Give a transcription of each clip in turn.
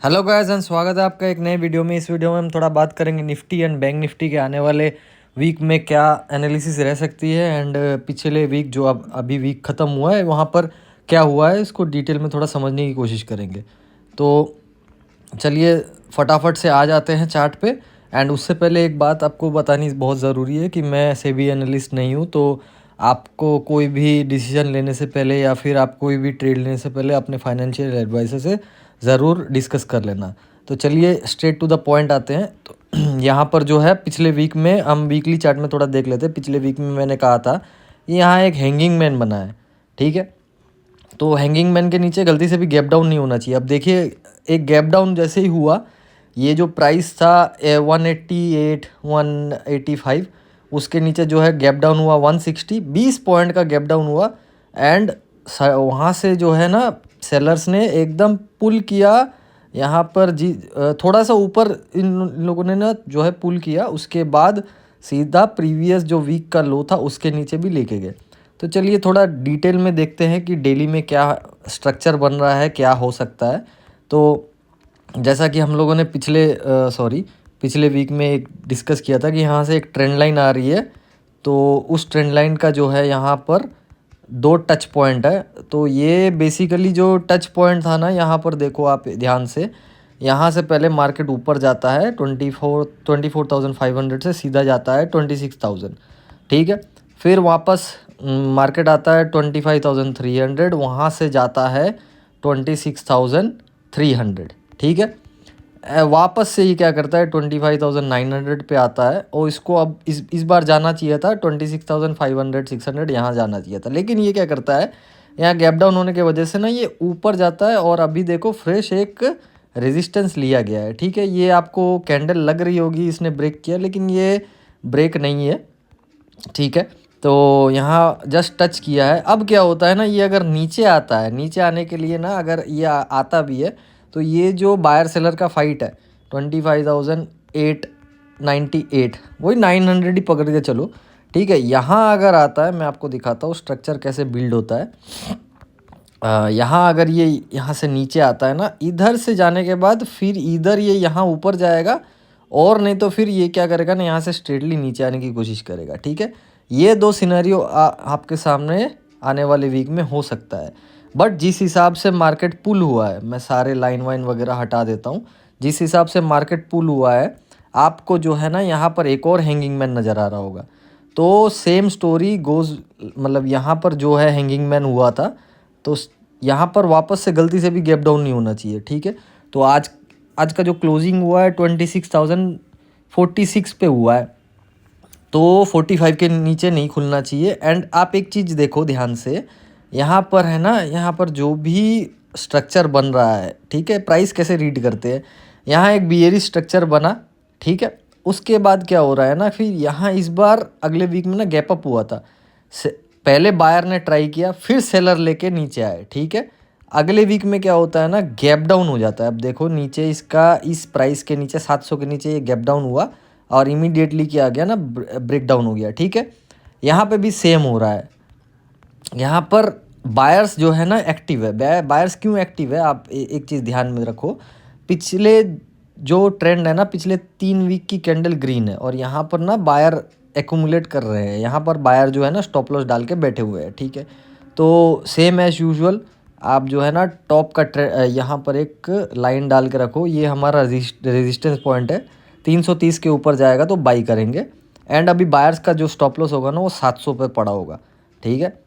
Hello guys and स्वागत है आपका एक नए वीडियो में। इस वीडियो में हम थोड़ा बात करेंगे निफ्टी एंड बैंक निफ्टी के आने वाले वीक में क्या एनालिसिस रह सकती है एंड पिछले वीक जो अब अभी वीक ख़त्म हुआ है वहाँ पर क्या हुआ है, इसको डिटेल में थोड़ा समझने की कोशिश करेंगे। तो चलिए फटाफट से आ जाते हैं चार्ट पे। एंड उससे पहले एक बात आपको बतानी बहुत ज़रूरी है कि मैं सेबी एनालिस्ट नहीं हूँ, तो आपको कोई भी डिसीजन लेने से पहले या फिर आप कोई भी ट्रेड लेने से पहले अपने फाइनेंशियल एडवाइज़र से ज़रूर डिस्कस कर लेना। तो चलिए स्ट्रेट टू द पॉइंट आते हैं। तो यहाँ पर जो है पिछले वीक में हम वीकली चार्ट में थोड़ा देख लेते हैं। पिछले वीक में मैंने कहा था कि यहाँ एक हैंगिंग मैन बना है, ठीक है। तो हैंगिंग मैन के नीचे गलती से भी गैप डाउन नहीं होना चाहिए। अब देखिए एक गैप डाउन जैसे ही हुआ, ये जो प्राइस था 188 185, उसके नीचे जो है गैप डाउन हुआ 160, 20 पॉइंट का गैप डाउन हुआ। एंड वहाँ से जो है ना सेलर्स ने एकदम पुल किया यहाँ पर जी, थोड़ा सा ऊपर इन लोगों ने ना जो है पुल किया, उसके बाद सीधा प्रीवियस जो वीक का लो था उसके नीचे भी लेके गए। तो चलिए थोड़ा डिटेल में देखते हैं कि डेली में क्या स्ट्रक्चर बन रहा है, क्या हो सकता है। तो जैसा कि हम लोगों ने पिछले वीक में एक डिस्कस किया था कि यहाँ से एक ट्रेंड लाइन आ रही है। तो उस ट्रेंड लाइन का जो है यहाँ पर 2 टच पॉइंट है। तो ये बेसिकली जो टच पॉइंट था ना, यहाँ पर देखो आप ध्यान से, यहाँ से पहले मार्केट ऊपर जाता है 24,500 से सीधा जाता है 26,000, ठीक है। फिर वापस मार्केट आता है 25,300, वहाँ से जाता है 26,300, ठीक है। वापस से ये क्या करता है 25,900 पे आता है, और इसको अब इस बार जाना चाहिए था 26,500 600, यहाँ जाना चाहिए था। लेकिन ये क्या करता है, यहाँ गैप डाउन होने की वजह से ना ये ऊपर जाता है, और अभी देखो फ्रेश एक रेजिस्टेंस लिया गया है, ठीक है। ये आपको कैंडल लग रही होगी इसने ब्रेक किया, लेकिन ये ब्रेक नहीं है, ठीक है। तो यहाँ जस्ट टच किया है। अब क्या होता है ना, ये अगर नीचे आता है, नीचे आने के लिए ना अगर ये आता भी है, तो ये जो बायर सेलर का फाइट है 25,898, वही 900 ही पकड़ के चलो, ठीक है। यहाँ अगर आता है, मैं आपको दिखाता हूँ स्ट्रक्चर कैसे बिल्ड होता है। यहाँ अगर ये यहाँ से नीचे आता है ना, इधर से जाने के बाद फिर इधर ये यहाँ ऊपर जाएगा, और नहीं तो फिर ये क्या करेगा ना, यहाँ से स्ट्रेटली नीचे आने की कोशिश करेगा, ठीक है। ये 2 सिनेरियो आपके सामने आने वाले वीक में हो सकता है। बट जिस हिसाब से मार्केट पुल हुआ है, मैं सारे लाइन वाइन वगैरह हटा देता हूँ, जिस हिसाब से मार्केट पुल हुआ है, आपको जो है ना यहाँ पर एक और हैंगिंग मैन नज़र आ रहा होगा। तो सेम स्टोरी गोज़, मतलब यहाँ पर जो है हैंगिंग मैन हुआ था, तो यहाँ पर वापस से गलती से भी गैप डाउन नहीं होना चाहिए, ठीक है। तो आज आज का जो क्लोजिंग हुआ है 26,046 पे हुआ है, तो 45 के नीचे नहीं खुलना चाहिए। एंड आप एक चीज़ देखो ध्यान से, यहाँ पर है ना, यहाँ पर जो भी स्ट्रक्चर बन रहा है, ठीक है, प्राइस कैसे रीड करते हैं, यहाँ एक बियरिश स्ट्रक्चर बना, ठीक है। उसके बाद क्या हो रहा है ना, फिर यहाँ इस बार अगले वीक में ना गैप अप हुआ था। पहले बायर ने ट्राई किया, फिर सेलर लेके नीचे आए, ठीक है। अगले वीक में क्या होता है ना, गैप डाउन हो जाता है। अब देखो नीचे इसका, इस प्राइस के नीचे 700 के नीचे ये गैप डाउन हुआ, और इमीडिएटली क्या आ गया ना, ब्रेक डाउन हो गया, ठीक है। यहाँ पे भी सेम हो रहा है। यहाँ पर बायर्स जो है ना एक्टिव है। बायर्स क्यों एक्टिव है, आप एक चीज़ ध्यान में रखो। पिछले जो ट्रेंड है ना, पिछले 3 वीक की कैंडल ग्रीन है, और यहाँ पर ना बायर एक्यूमुलेट कर रहे हैं। यहाँ पर बायर जो है ना स्टॉप लॉस डाल के बैठे हुए हैं, ठीक है। तो सेम एज यूजुअल आप जो है ना टॉप का यहाँ पर एक लाइन डाल के रखो, ये हमारा रेजिस्टेंस पॉइंट है। 330 के ऊपर जाएगा तो बाई करेंगे। एंड अभी बायर्स का जो स्टॉप लॉस होगा ना वो 700 पे पड़ा होगा, ठीक है।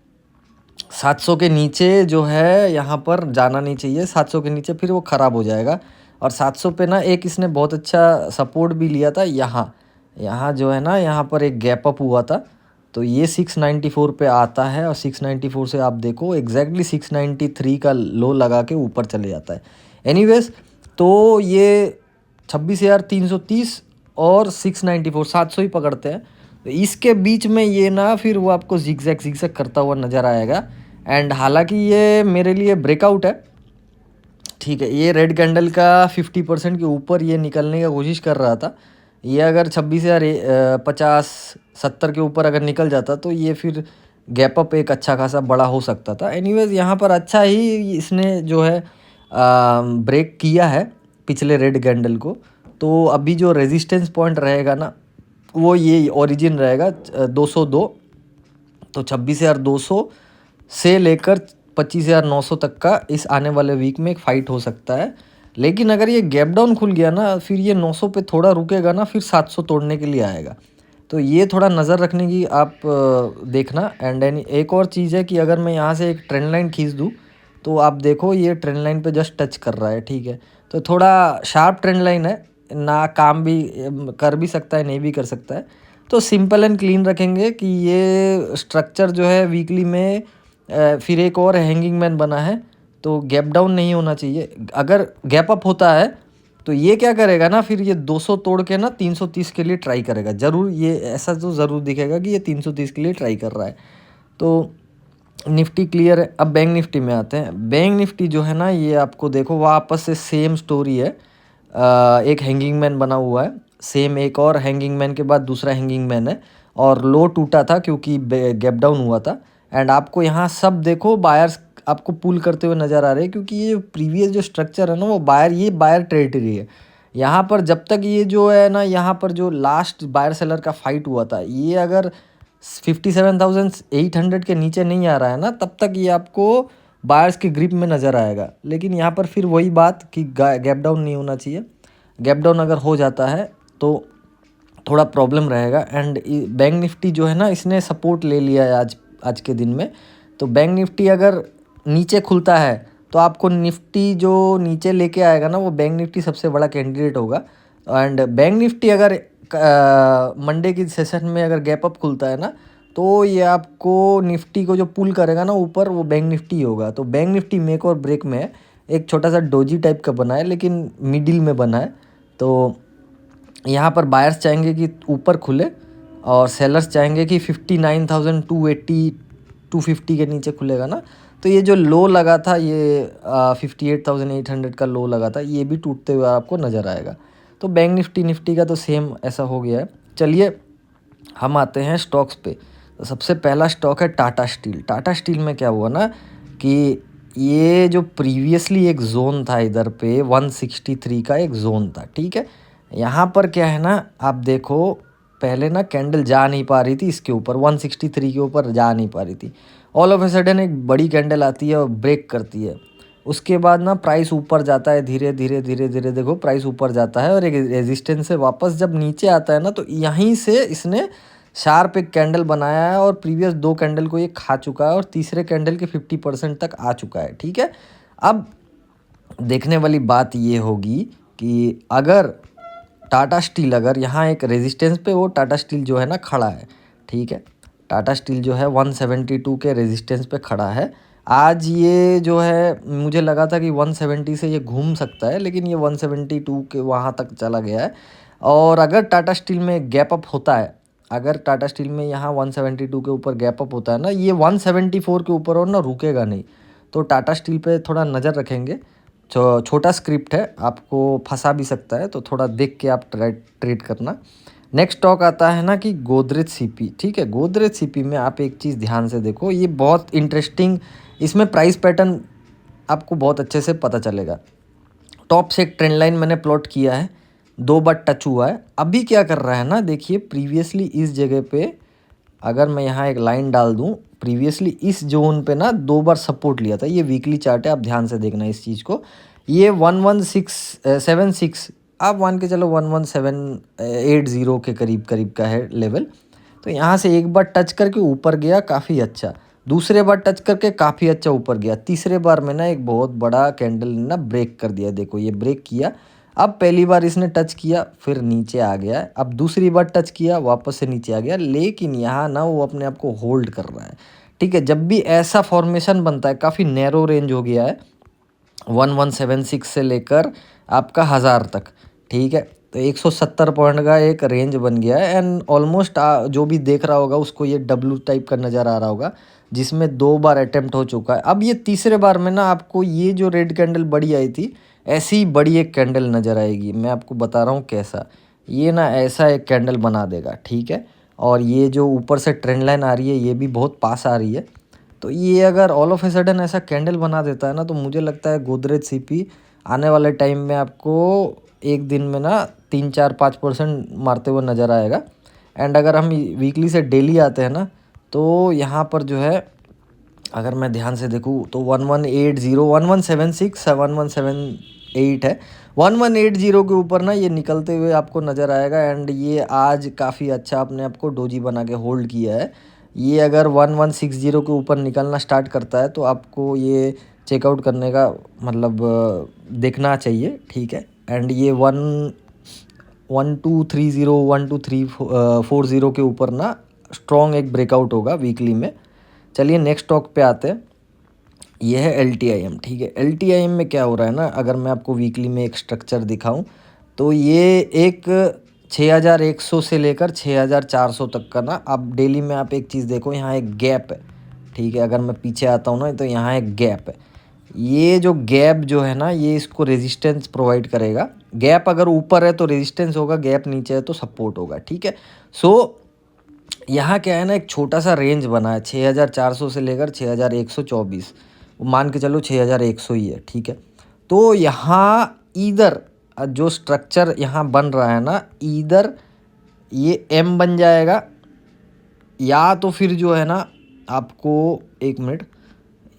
700 के नीचे जो है यहाँ पर जाना नहीं चाहिए, 700 के नीचे फिर वो ख़राब हो जाएगा। और 700 पे ना एक इसने बहुत अच्छा सपोर्ट भी लिया था, यहाँ यहाँ जो है ना, यहाँ पर एक गैप अप हुआ था। तो ये 694 पे आता है, और 694 से आप देखो एग्जैक्टली 693 का लो लगा के ऊपर चले जाता है। एनीवेज, तो ये 26,330 और 694, 700 ही पकड़ते हैं। तो इसके बीच में ये ना फिर वो आपको जिगजैग करता हुआ नज़र आएगा। एंड हालांकि ये मेरे लिए ब्रेकआउट है, ठीक है। ये रेड कैंडल का 50% के ऊपर ये निकलने की कोशिश कर रहा था। ये अगर 26,050-70 के ऊपर अगर निकल जाता तो ये फिर गैप अप एक अच्छा खासा बड़ा हो सकता था। एनीवेज यहाँ पर अच्छा ही इसने जो है ब्रेक किया है। पिछले रेड कैंडल को। तो अभी जो रेजिस्टेंस पॉइंट रहेगा ना वो ये ओरिजिन रहेगा 202। तो 26,200 से लेकर 25,900 तक का इस आने वाले वीक में एक फ़ाइट हो सकता है। लेकिन अगर ये गैप डाउन खुल गया ना फिर ये 900 पे थोड़ा रुकेगा ना, फिर 700 तोड़ने के लिए आएगा। तो ये थोड़ा नज़र रखने की आप देखना। एंड एक और चीज़ है कि अगर मैं यहाँ से एक ट्रेंड लाइन खींच दूँ तो आप देखो ये ट्रेंड लाइन पे जस्ट टच कर रहा है, ठीक है। तो थोड़ा शार्प ट्रेंड लाइन है ना, काम भी कर भी सकता है नहीं भी कर सकता है। तो सिंपल एंड क्लीन रखेंगे कि ये स्ट्रक्चर जो है वीकली में फिर एक और हैंगिंग मैन बना है तो गैप डाउन नहीं होना चाहिए। अगर गैप अप होता है तो ये क्या करेगा ना, फिर ये 200 तोड़ के ना 330 के लिए ट्राई करेगा ज़रूर। ये ऐसा तो ज़रूर दिखेगा कि ये 330 के लिए ट्राई कर रहा है। तो निफ्टी क्लियर है। अब बैंक निफ्टी में आते हैं। बैंक निफ्टी जो है ना ये आपको देखो वापस से सेम स्टोरी है। एक हैंगिंग मैन बना हुआ है, सेम एक और हैंगिंग मैन के बाद दूसरा हैंगिंग मैन है, और लो टूटा था क्योंकि गैप डाउन हुआ था। एंड आपको यहाँ सब देखो बायर्स आपको पुल करते हुए नज़र आ रहे हैं, क्योंकि ये प्रीवियस जो स्ट्रक्चर है ना वो बायर टेरिटरी है। यहाँ पर जब तक ये जो है ना, यहाँ पर जो लास्ट बायर सेलर का फाइट हुआ था, ये अगर 57,800 के नीचे नहीं आ रहा है ना तब तक ये आपको बायर्स की ग्रिप में नज़र आएगा। लेकिन यहाँ पर फिर वही बात कि गैप डाउन नहीं होना चाहिए। गैप डाउन अगर हो जाता है तो थोड़ा प्रॉब्लम रहेगा। एंड बैंक निफ्टी जो है ना इसने सपोर्ट ले लिया है आज के दिन में। तो बैंक निफ्टी अगर नीचे खुलता है तो आपको निफ्टी जो नीचे लेके आएगा ना वो बैंक निफ्टी सबसे बड़ा कैंडिडेट होगा। एंड बैंक निफ्टी अगर मंडे की सेशन में अगर गैप अप खुलता है ना तो ये आपको निफ्टी को जो पुल करेगा ना ऊपर वो बैंक निफ्टी होगा। तो बैंक निफ्टी मेक और ब्रेक में है, एक छोटा सा डोजी टाइप का बना है लेकिन मिडिल में बना है। तो यहाँ पर बायर्स चाहेंगे कि ऊपर खुले और सेलर्स चाहेंगे कि 59,280 250 के नीचे खुलेगा ना। तो ये जो लो लगा था ये 58,800 का लो लगा था, ये भी टूटते हुए आपको नज़र आएगा। तो बैंक निफ्टी का तो सेम ऐसा हो गया है। चलिए हम आते हैं स्टॉक्स पे। तो सबसे पहला स्टॉक है टाटा स्टील। टाटा स्टील में क्या हुआ ना कि ये जो प्रीवियसली एक जोन था इधर पे 163 का एक जोन था, ठीक है। यहाँ पर क्या है ना, आप देखो पहले ना कैंडल जा नहीं पा रही थी इसके ऊपर, 163 के ऊपर जा नहीं पा रही थी। ऑल ऑफ ए सडन एक बड़ी कैंडल आती है और ब्रेक करती है। उसके बाद ना प्राइस ऊपर जाता है धीरे धीरे देखो प्राइस ऊपर जाता है और एक रेजिस्टेंस से वापस जब नीचे आता है ना तो यहीं से इसने शार्प एक कैंडल बनाया है और प्रीवियस 2 कैंडल को ये खा चुका है और तीसरे कैंडल के 50% तक आ चुका है, ठीक है। अब देखने वाली बात ये होगी कि अगर टाटा स्टील अगर यहाँ एक रेजिस्टेंस पे वो टाटा स्टील जो है ना खड़ा है, ठीक है। टाटा स्टील जो है 172 के रेजिस्टेंस पे खड़ा है। आज ये जो है मुझे लगा था कि 170 से ये घूम सकता है, लेकिन ये 172 के वहाँ तक चला गया है। और अगर टाटा स्टील में गैप अप होता है, अगर टाटा स्टील में यहाँ 172 के ऊपर गैप अप होता है ना, ये 174 के ऊपर और ना रुकेगा नहीं। तो टाटा स्टील पे थोड़ा नज़र रखेंगे। छोटा स्क्रिप्ट है, आपको फंसा भी सकता है, तो थोड़ा देख के आप ट्रेड करना। नेक्स्ट स्टॉक आता है ना कि गोदरेज सीपी, ठीक है। गोदरेज सीपी में आप एक चीज़ ध्यान से देखो, ये बहुत इंटरेस्टिंग, इसमें प्राइस पैटर्न आपको बहुत अच्छे से पता चलेगा। टॉप से एक ट्रेंड लाइन मैंने प्लॉट किया है, 2 बार टच हुआ है। अभी क्या कर रहा है ना, देखिए प्रीवियसली इस जगह पे अगर मैं यहाँ एक लाइन डाल दूँ, प्रीवियसली इस जोन पे ना 2 बार सपोर्ट लिया था। ये वीकली चार्ट है, आप ध्यान से देखना इस चीज़ को। ये 11676 आप मान के चलो 11780 के करीब का है लेवल। तो यहाँ से एक बार टच करके ऊपर गया काफ़ी अच्छा, दूसरे बार टच करके काफ़ी अच्छा ऊपर गया, तीसरे बार में ना एक बहुत बड़ा कैंडल ने ना ब्रेक कर दिया। देखो ये ब्रेक किया, अब पहली बार इसने टच किया फिर नीचे आ गया है, अब दूसरी बार टच किया वापस से नीचे आ गया। लेकिन यहाँ ना वो अपने आप को होल्ड कर रहा है, ठीक है। जब भी ऐसा फॉर्मेशन बनता है, काफ़ी नैरो रेंज हो गया है 1176 से लेकर आपका 1000 तक, ठीक है। तो 170 पॉइंट का एक रेंज बन गया है। एंड ऑलमोस्ट जो भी देख रहा होगा उसको ये डब्ल्यू टाइप का नज़र आ रहा होगा, जिसमें 2 बार अटेम्प्ट हो चुका है। अब ये तीसरे बार में ना आपको ये जो रेड कैंडल बड़ी आई थी, ऐसी बड़ी एक कैंडल नज़र आएगी। मैं आपको बता रहा हूँ कैसा, ये ना ऐसा एक कैंडल बना देगा, ठीक है। और ये जो ऊपर से ट्रेंड लाइन आ रही है ये भी बहुत पास आ रही है। तो ये अगर ऑल ऑफ ए सडन ऐसा कैंडल बना देता है ना, तो मुझे लगता है गोदरेज सीपी आने वाले टाइम में आपको एक दिन में ना 3-4-5% मारते हुए नज़र आएगा। एंड अगर हम वीकली से डेली आते हैं ना, तो यहाँ पर जो है अगर मैं ध्यान से देखूँ तो 1180, 1176, 1178 है। 1180 के ऊपर ना ये निकलते हुए आपको नज़र आएगा। एंड ये आज काफ़ी अच्छा अपने आप को डोजी बना के होल्ड किया है। ये अगर 1160 के ऊपर निकलना स्टार्ट करता है तो आपको ये चेकआउट करने का मतलब देखना चाहिए, ठीक है। एंड ये 1230, 1240 के ऊपर ना स्ट्रॉन्ग एक ब्रेकआउट होगा वीकली में। चलिए नेक्स्ट स्टॉक पे आते हैं, ये है LTIM, ठीक है। LTIM में क्या हो रहा है ना, अगर मैं आपको वीकली में एक स्ट्रक्चर दिखाऊं तो ये एक 6100 से लेकर 6400 तक का ना, आप डेली में आप एक चीज़ देखो, यहाँ एक गैप है, ठीक है। अगर मैं पीछे आता हूँ ना तो यहाँ एक गैप है। ये जो गैप जो है ना, ये इसको रेजिस्टेंस प्रोवाइड करेगा। गैप अगर ऊपर है तो रेजिस्टेंस होगा, गैप नीचे है तो सपोर्ट होगा, ठीक है। सो यहाँ क्या है ना, एक छोटा सा रेंज बना है 6400 से लेकर 6124, मान के चलो 6100 ही है, ठीक है। तो यहाँ इधर जो स्ट्रक्चर यहाँ बन रहा है ना, इधर ये M बन जाएगा, या तो फिर जो है ना आपको, एक मिनट,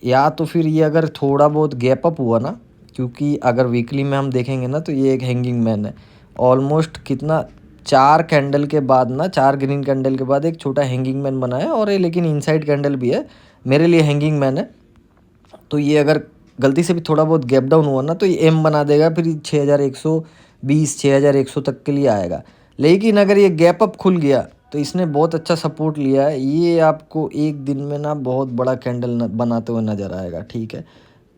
या तो फिर ये अगर थोड़ा बहुत गैप अप हुआ ना, क्योंकि अगर वीकली में हम देखेंगे ना तो ये एक हैंगिंग मैन है। ऑलमोस्ट कितना 4 कैंडल के बाद ना, 4 ग्रीन कैंडल के बाद एक छोटा हैंगिंग मैन बना है, और ये लेकिन इनसाइड कैंडल भी है, मेरे लिए हैंगिंग मैन है। तो ये अगर गलती से भी थोड़ा बहुत गैप डाउन हुआ ना तो ये M बना देगा, फिर 6120, 6100 तक के लिए आएगा। लेकिन अगर ये गैप अप खुल गया तो इसने बहुत अच्छा सपोर्ट लिया है, ये आपको एक दिन में ना बहुत बड़ा कैंडल बनाते हुए नज़र आएगा, ठीक है।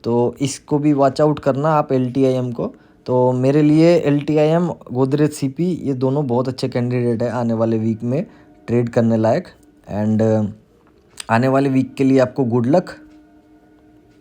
तो इसको भी वॉच आउट करना आप LTIM को। तो मेरे लिए LTIM, गोदरेज CP, ये दोनों बहुत अच्छे कैंडिडेट है आने वाले वीक में ट्रेड करने लायक। एंड आने वाले वीक के लिए आपको गुड लक।